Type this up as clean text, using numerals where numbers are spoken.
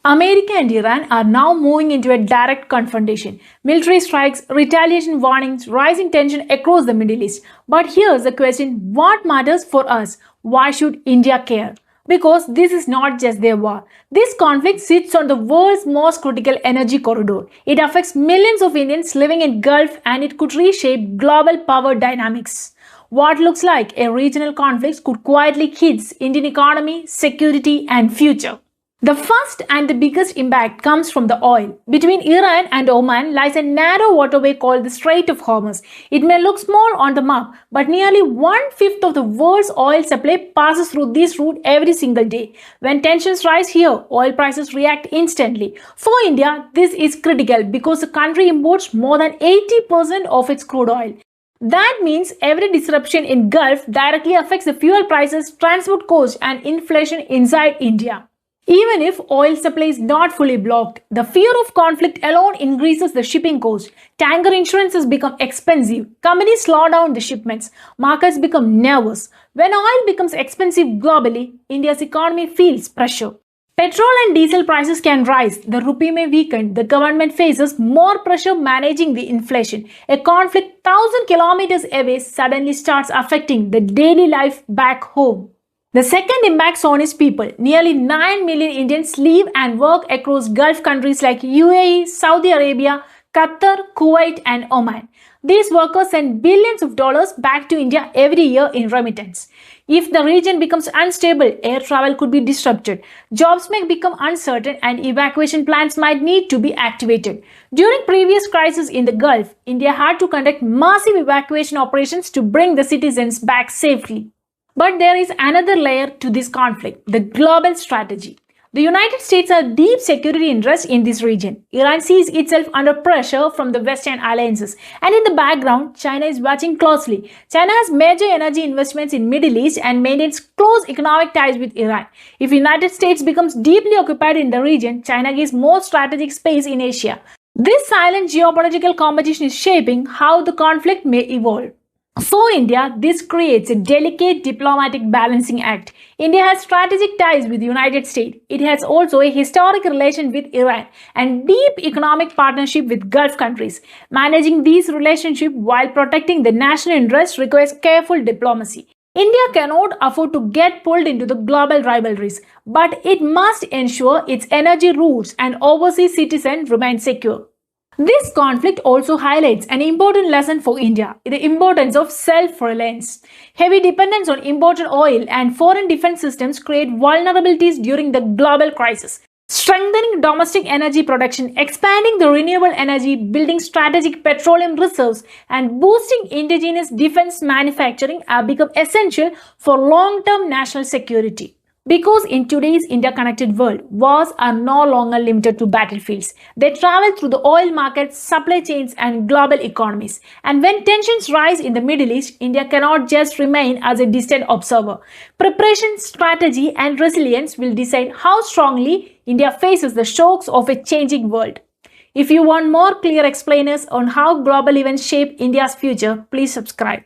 America and Iran are now moving into a direct confrontation. Military strikes, retaliation warnings, rising tension across the Middle East. But here's the question: what matters for us? Why should India care? Because this is not just their war. This conflict sits on the world's most critical energy corridor. It affects millions of Indians living in Gulf, and it could reshape global power dynamics. What looks like a regional conflict could quietly hit Indian economy, security, and future. The first and the biggest impact comes from the oil. Between Iran and Oman lies a narrow waterway called the Strait of Hormuz. It may look small on the map, but nearly one-fifth of the world's oil supply passes through this route every single day. When tensions rise here, oil prices react instantly. For India, this is critical because the country imports more than 80% of its crude oil. That means every disruption in Gulf directly affects the fuel prices, transport costs, and inflation inside India. Even if oil supply is not fully blocked, the fear of conflict alone increases the shipping cost. Tanker insurances become expensive. Companies slow down the shipments. Markets become nervous. When oil becomes expensive globally, India's economy feels pressure. Petrol and diesel prices can rise. The rupee may weaken. The government faces more pressure managing the inflation. A conflict 1,000 kilometers away suddenly starts affecting the daily life back home. The second impact on is people. Nearly 9 million Indians live and work across Gulf countries like UAE, Saudi Arabia, Qatar, Kuwait, and Oman. These workers send billions of dollars back to India every year in remittance. If the region becomes unstable, air travel could be disrupted, jobs may become uncertain, and evacuation plans might need to be activated. During previous crises in the Gulf, India had to conduct massive evacuation operations to bring the citizens back safely. But there is another layer to this conflict: the global strategy. The United States has deep security interests in this region. Iran sees itself under pressure from the Western alliances. And in the background, China is watching closely. China has major energy investments in Middle East and maintains close economic ties with Iran. If the United States becomes deeply occupied in the region, China gains more strategic space in Asia. This silent geopolitical competition is shaping how the conflict may evolve. For India, this creates a delicate diplomatic balancing act. India has strategic ties with the United States. It has also a historic relation with Iran and deep economic partnership with Gulf countries. Managing these relationships while protecting the national interest requires careful diplomacy. India cannot afford to get pulled into the global rivalries, but it must ensure its energy routes and overseas citizens remain secure. This conflict also highlights an important lesson for India: the importance of self-reliance. Heavy dependence on imported oil and foreign defense systems create vulnerabilities during the global crisis. Strengthening domestic energy production, expanding the renewable energy, building strategic petroleum reserves, and boosting indigenous defense manufacturing have become essential for long-term national security. Because in today's interconnected world, wars are no longer limited to battlefields. They travel through the oil markets, supply chains, and global economies. And when tensions rise in the Middle East, India cannot just remain as a distant observer. Preparation, strategy, and resilience will decide how strongly India faces the shocks of a changing world. If you want more clear explainers on how global events shape India's future, please subscribe.